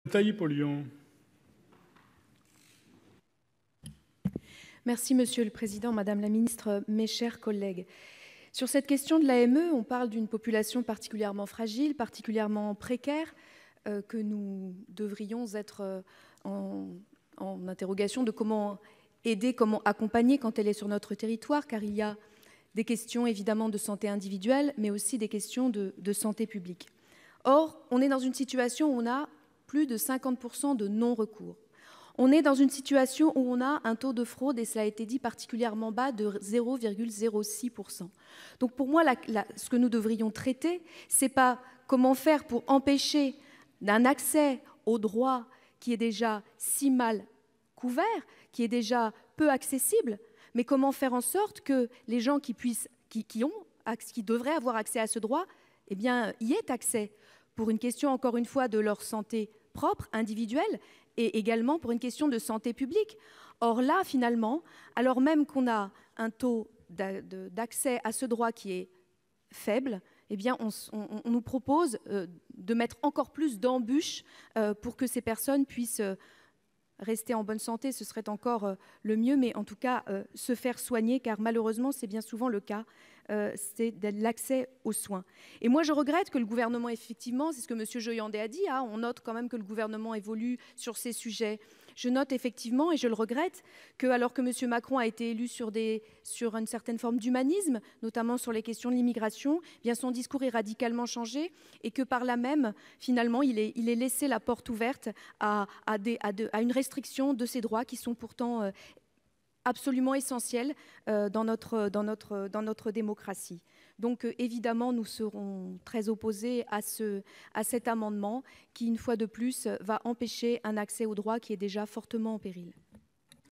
Taillé-Polian. Merci Monsieur le Président, Madame la Ministre, mes chers collègues. Sur cette question de l'AME, on parle d'une population particulièrement fragile, particulièrement précaire, que nous devrions être en interrogation de comment aider, comment accompagner quand elle est sur notre territoire, car il y a des questions évidemment de santé individuelle, mais aussi des questions de santé publique. Or, on est dans une situation où on a plus de 50% de non-recours. On est dans une situation où on a un taux de fraude, et cela a été dit, particulièrement bas de 0,06%. Donc pour moi, ce que nous devrions traiter, ce n'est pas comment faire pour empêcher un accès au droit qui est déjà si mal couvert, qui est déjà peu accessible, mais comment faire en sorte que les gens qui devraient avoir accès à ce droit, eh bien, y aient accès, pour une question, encore une fois, de leur santé propre, individuelle, et également pour une question de santé publique. Or là, finalement, alors même qu'on a un taux d'accès à ce droit qui est faible, eh bien, on nous propose de mettre encore plus d'embûches pour que ces personnes puissent rester en bonne santé. Ce serait encore le mieux, mais en tout cas se faire soigner, car malheureusement, c'est bien souvent le cas. C'est l'accès aux soins. Et moi, je regrette que le gouvernement, effectivement, c'est ce que M. Joyandet a dit, on note quand même que le gouvernement évolue sur ces sujets. Je note effectivement, et je le regrette, que alors que M. Macron a été élu sur une certaine forme d'humanisme, notamment sur les questions de l'immigration, eh bien son discours est radicalement changé, et que par là même, finalement, il est laissé la porte ouverte à une restriction de ces droits qui sont pourtant absolument essentiel dans notre démocratie. Donc évidemment, nous serons très opposés à cet amendement qui, une fois de plus, va empêcher un accès au droit qui est déjà fortement en péril.